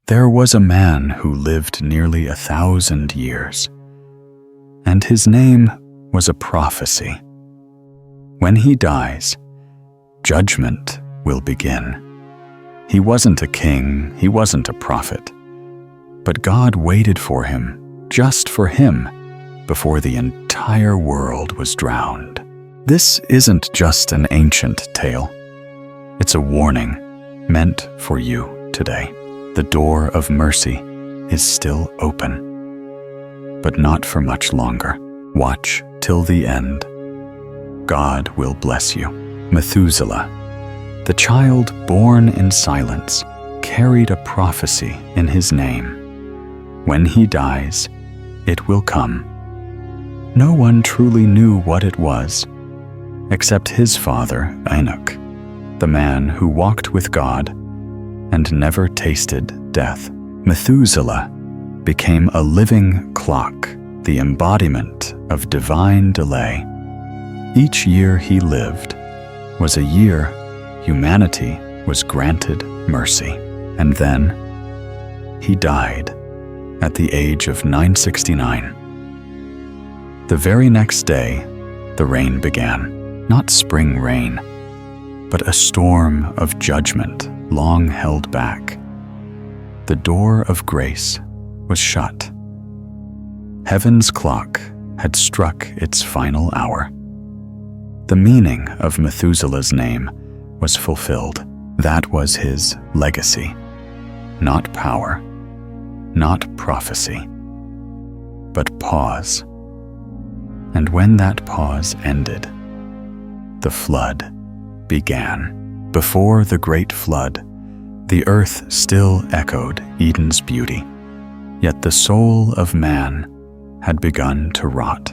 There was a man who lived nearly 1,000 years, and his name was a prophecy. When he dies, judgment will begin. He wasn't a king, he wasn't a prophet, but God waited for him, just for him, before the entire world was drowned. This isn't just an ancient tale. It's a warning meant for you today. The door of mercy is still open, but not for much longer. Watch till the end. God will bless you. Methuselah, the child born in silence, carried a prophecy in his name. When he dies, it will come. No one truly knew what it was, except his father, Enoch, the man who walked with God and never tasted death. Methuselah became a living clock, the embodiment of divine delay. Each year he lived was a year humanity was granted mercy. And then he died at the age of 969. The very next day, the rain began. Not spring rain, but a storm of judgment long held back. The door of grace was shut. Heaven's clock had struck its final hour. The meaning of Methuselah's name was fulfilled. That was his legacy. Not power, not prophecy, but pause. And when that pause ended, the flood began. Before the great flood, the earth still echoed Eden's beauty, yet the soul of man had begun to rot.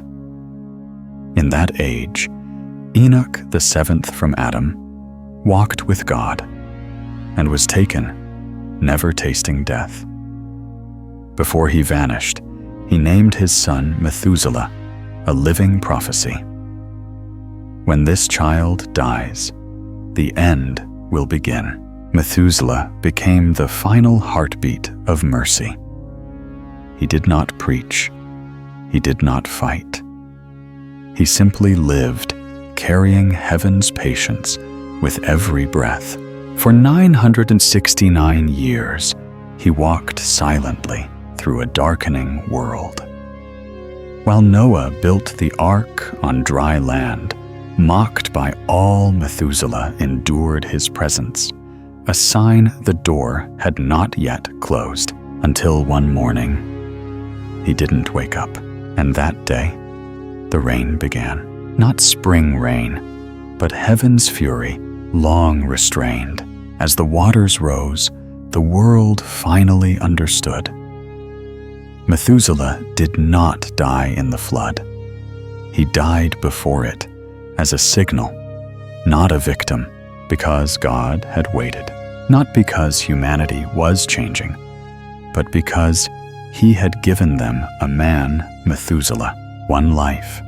In that age, Enoch, the seventh from Adam, walked with God and was taken, never tasting death. Before he vanished, he named his son Methuselah, a living prophecy. When this child dies, the end will begin. Methuselah became the final heartbeat of mercy. He did not preach. He did not fight. He simply lived, carrying heaven's patience with every breath. For 969 years, he walked silently through a darkening world. While Noah built the ark on dry land, mocked by all, Methuselah endured his presence, a sign the door had not yet closed. Until one morning, he didn't wake up, and that day, the rain began. Not spring rain, but heaven's fury, long restrained. As the waters rose, the world finally understood. Methuselah did not die in the flood. He died before it, as a signal, not a victim, because God had waited. Not because humanity was changing, but because he had given them a man, Methuselah, one life,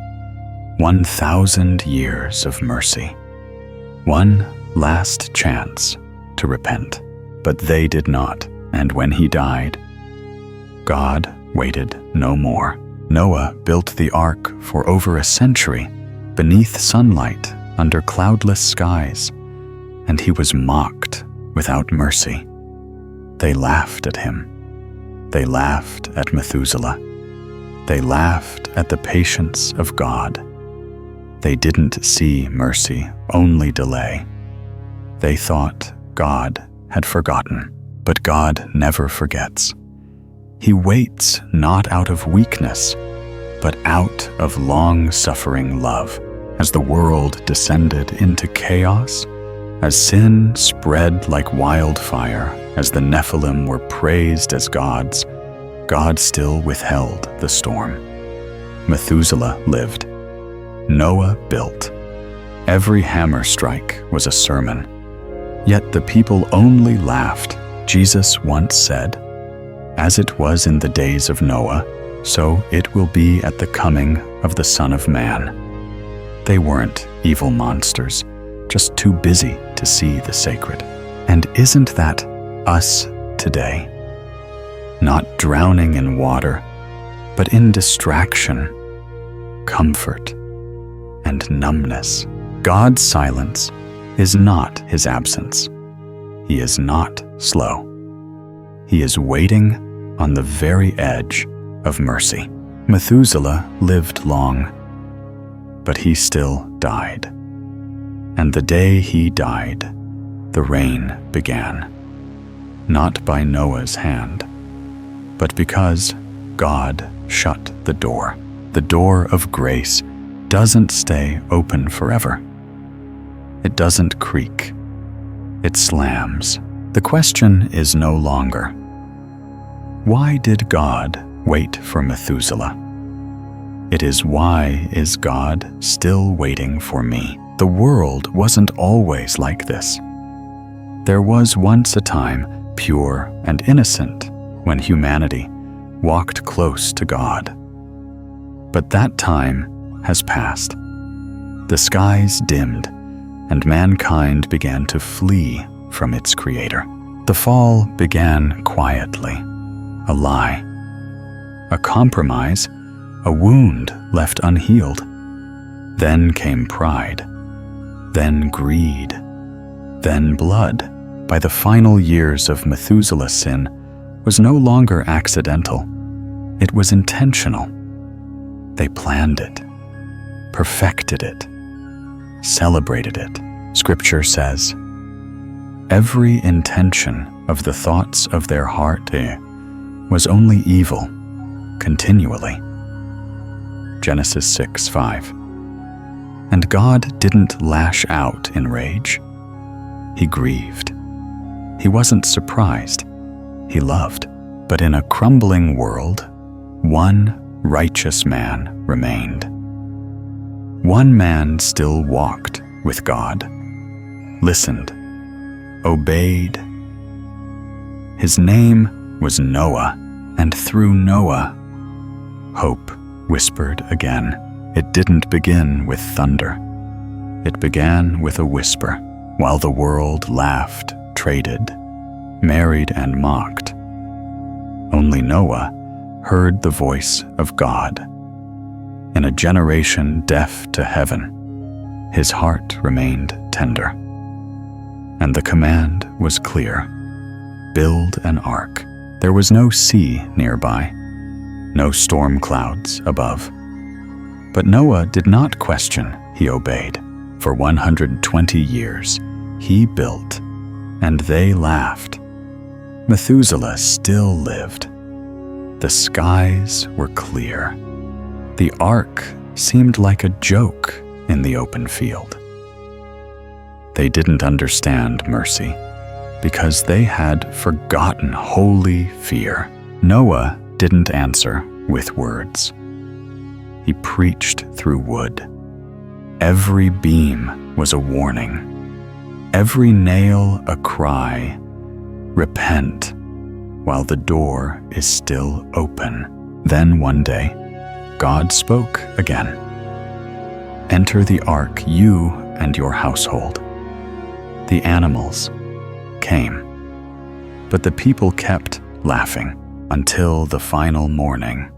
1,000 years of mercy, one last chance to repent. But they did not, and when he died, God waited no more. Noah built the ark for over a century, beneath sunlight, under cloudless skies, and he was mocked without mercy. They laughed at him. They laughed at Methuselah. They laughed at the patience of God. They didn't see mercy, only delay. They thought God had forgotten, but God never forgets. He waits not out of weakness, but out of long-suffering love. As the world descended into chaos, as sin spread like wildfire, as the Nephilim were praised as gods, God still withheld the storm. Methuselah lived. Noah built. Every hammer strike was a sermon. Yet the people only laughed. Jesus once said, "As it was in the days of Noah, so it will be at the coming of the Son of Man." They weren't evil monsters, just too busy to see the sacred. And isn't that us today? not drowning in water, but in distraction, comfort, and numbness. God's silence is not his absence. He is not slow. He is waiting on the very edge of mercy. Methuselah lived long, but he still died. And the day he died, the rain began, not by Noah's hand, but because God shut the door. The door of grace doesn't stay open forever. It doesn't creak. It slams. The question is no longer, why did God wait for Methuselah? It is, why is God still waiting for me? The world wasn't always like this. There was once a time, pure and innocent, when humanity walked close to God. But that time has passed. The skies dimmed, and mankind began to flee from its Creator. The fall began quietly, a lie, a compromise, a wound left unhealed. Then came pride, then greed, then blood. By the final years of Methuselah's sin was no longer accidental. It was intentional. They planned it, perfected it, celebrated it. Scripture says, every intention of the thoughts of their heart was only evil, continually. Genesis 6:5. And God didn't lash out in rage. He grieved. He wasn't surprised. He loved. But in a crumbling world, one righteous man remained. One man still walked with God, listened, obeyed. His name was Noah, and through Noah, hope whispered again. It didn't begin with thunder. It began with a whisper, while the world laughed, traded, married, and mocked. Only Noah heard the voice of God. In a generation deaf to heaven, his heart remained tender. And the command was clear: build an ark. There was no sea nearby, no storm clouds above. But Noah did not question, he obeyed. For 120 years, he built, and they laughed. Methuselah still lived. The skies were clear. The ark seemed like a joke in the open field. They didn't understand mercy because they had forgotten holy fear. Noah didn't answer with words. He preached through wood. Every beam was a warning. Every nail a cry. Repent while the door is still open. Then one day, God spoke again. Enter the ark, you and your household. The animals came, but the people kept laughing until the final morning.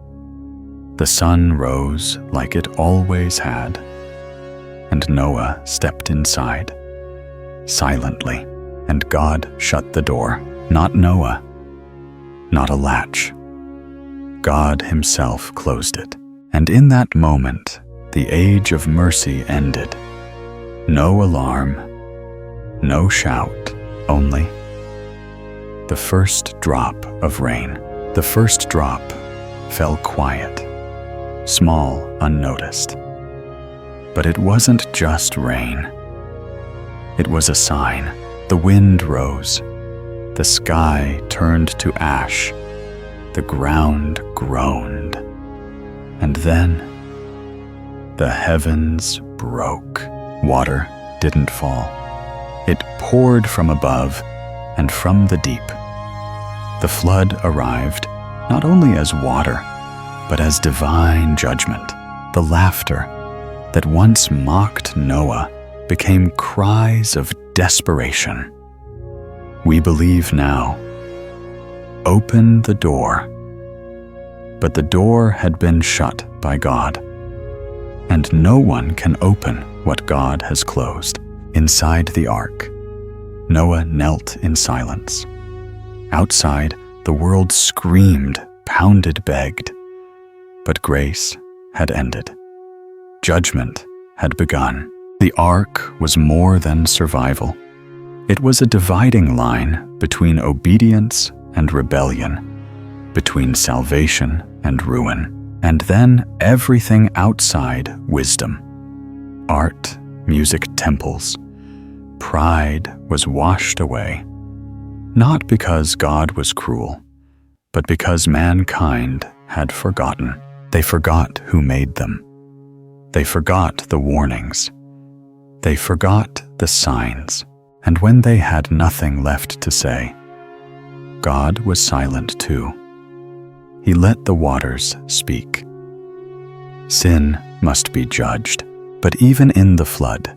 The sun rose like it always had, and Noah stepped inside, silently, and God shut the door. Not Noah, not a latch. God himself closed it. And in that moment, the age of mercy ended. No alarm, no shout, only the first drop of rain. The first drop fell quiet, small, unnoticed. But it wasn't just rain. It was a sign. The wind rose. The sky turned to ash. The ground groaned. And then the heavens broke. Water didn't fall. It poured from above and from the deep. The flood arrived not only as water, but as divine judgment. The laughter that once mocked Noah became cries of desperation. We believe now "Open the door." But the door had been shut by God, and no one can open what God has closed. Inside the ark, Noah knelt in silence. Outside, the world screamed, pounded, begged. But grace had ended. Judgment had begun. The ark was more than survival. It was a dividing line between obedience and rebellion, between salvation and ruin, and then everything outside wisdom. Art, music, temples. Pride was washed away, not because God was cruel, but because mankind had forgotten. They forgot who made them. They forgot the warnings. They forgot the signs. And when they had nothing left to say, God was silent too. He let the waters speak. Sin must be judged, but even in the flood,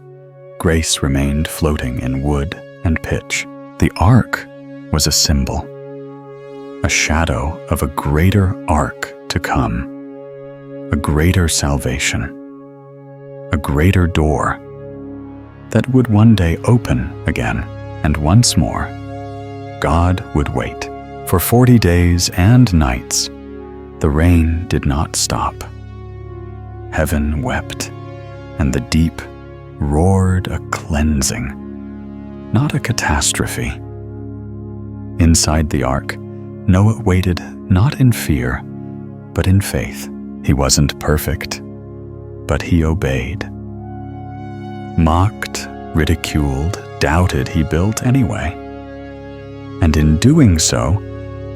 grace remained floating in wood and pitch. The ark was a symbol, a shadow of a greater ark to come, a greater salvation, a greater door that would one day open again, and once more, God would wait. For 40 days and nights, the rain did not stop. Heaven wept, and the deep roared a cleansing, not a catastrophe. Inside the ark, Noah waited not in fear, but in faith. He wasn't perfect, but he obeyed. Mocked, ridiculed, doubted, he built anyway. And in doing so,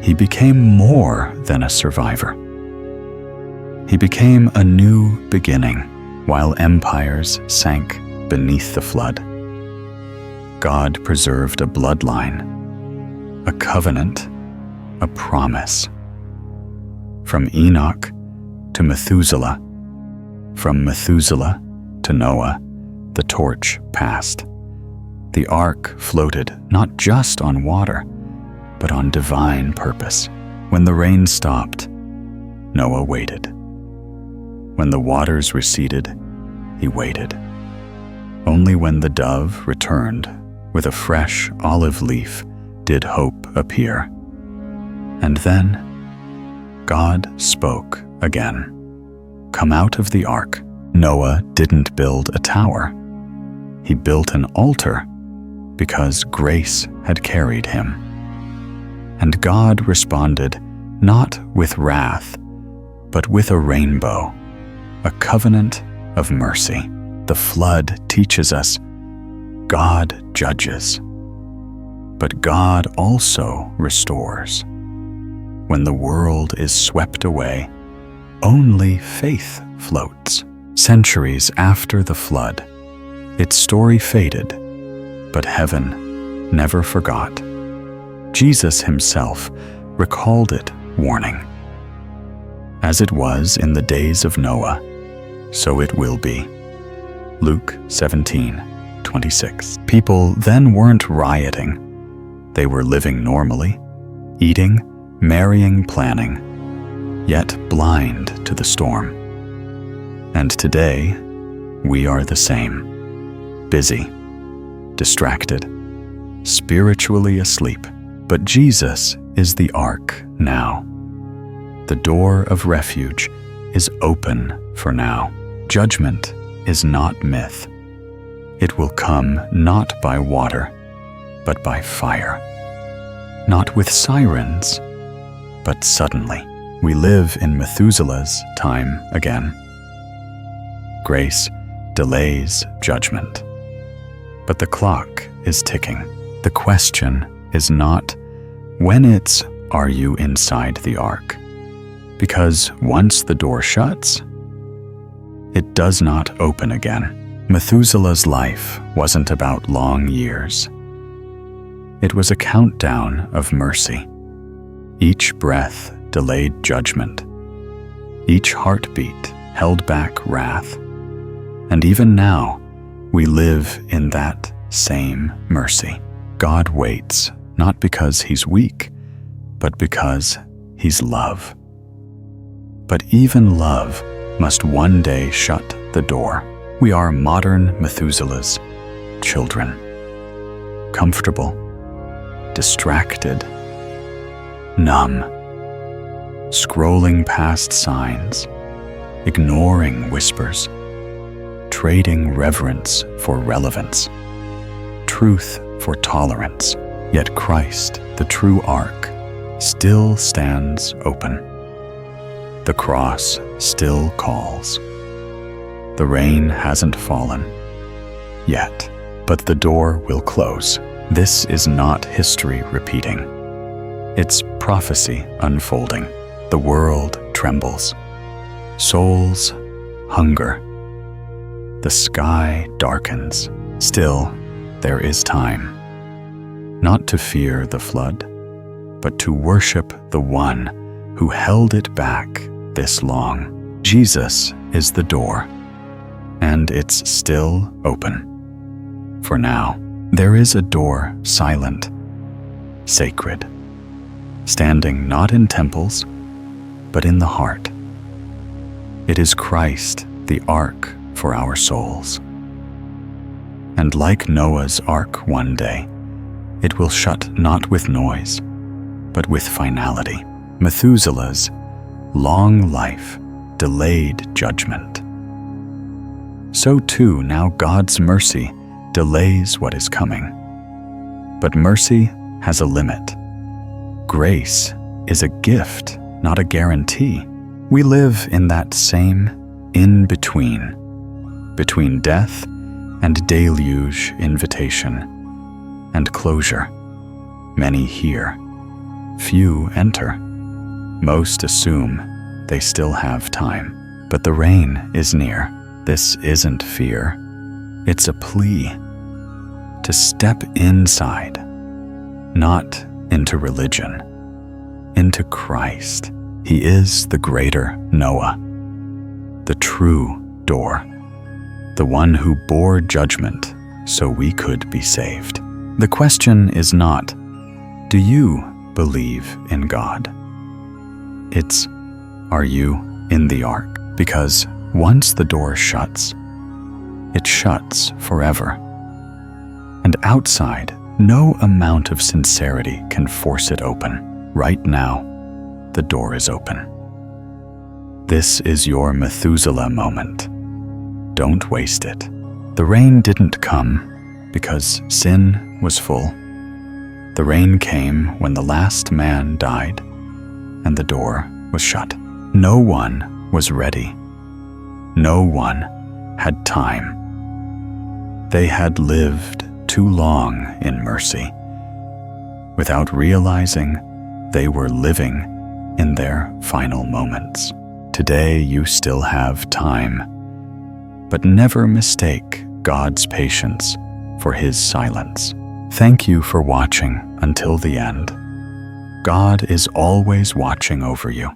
he became more than a survivor. He became a new beginning while empires sank beneath the flood. God preserved a bloodline, a covenant, a promise. From Enoch to Methuselah, from Methuselah to Noah, the torch passed. The ark floated not just on water, but on divine purpose. When the rain stopped, Noah waited. When the waters receded, he waited. Only when the dove returned with a fresh olive leaf did hope appear. And then God spoke again. Come out of the ark. Noah didn't build a tower. He built an altar because grace had carried him. And God responded not with wrath, but with a rainbow, a covenant of mercy. The flood teaches us God judges, but God also restores. When the world is swept away, only faith floats. Centuries after the flood, its story faded, but heaven never forgot. Jesus himself recalled it, warning, "As it was in the days of Noah, so it will be." Luke 17:26. People then weren't rioting. They were living normally, eating, marrying, planning, yet blind to the storm. And today, we are the same. Busy, distracted, spiritually asleep. But Jesus is the ark now. The door of refuge is open for now. Judgment is not myth. It will come not by water, but by fire. Not with sirens, but suddenly. We live in Methuselah's time again. Grace delays judgment, but the clock is ticking. The question is not when, it's are you inside the ark? Because once the door shuts, it does not open again. Methuselah's life wasn't about long years. It was a countdown of mercy. Each breath delayed judgment. Each heartbeat held back wrath. And even now, we live in that same mercy. God waits, not because he's weak, but because He's love. But even love must one day shut the door. We are modern Methuselah's children, comfortable, distracted, numb, scrolling past signs, ignoring whispers, trading reverence for relevance, truth for tolerance. Yet Christ, the true ark, still stands open. The cross still calls. The rain hasn't fallen yet, but the door will close. This is not history repeating. It's prophecy unfolding. The world trembles. Souls hunger. The sky darkens. Still, there is time. Not to fear the flood, but to worship the one who held it back this long. Jesus is the door, and it's still open. For now, there is a door silent, sacred, standing not in temples, but in the heart. It is Christ, the ark for our souls. And like Noah's ark one day, it will shut not with noise, but with finality. Methuselah's long life delayed judgment. So too now God's mercy delays what is coming. But mercy has a limit. Grace is a gift, not a guarantee. We live in that same in-between, between death and deluge invitation and closure. Many hear, few enter. Most assume they still have time. But the rain is near. This isn't fear. It's a plea to step inside, not into religion, into Christ. He is the greater Noah, the true door, the one who bore judgment so we could be saved. The question is not, do you believe in God? It's, are you in the ark? Because once the door shuts, it shuts forever. And outside, no amount of sincerity can force it open. Right now, the door is open. This is your Methuselah moment. Don't waste it. The rain didn't come because sin was full. The rain came when the last man died and the door was shut. No one was ready. No one had time. They had lived too long in mercy without realizing they were living in their final moments. Today you still have time, but never mistake God's patience for His silence. Thank you for watching until the end. God is always watching over you.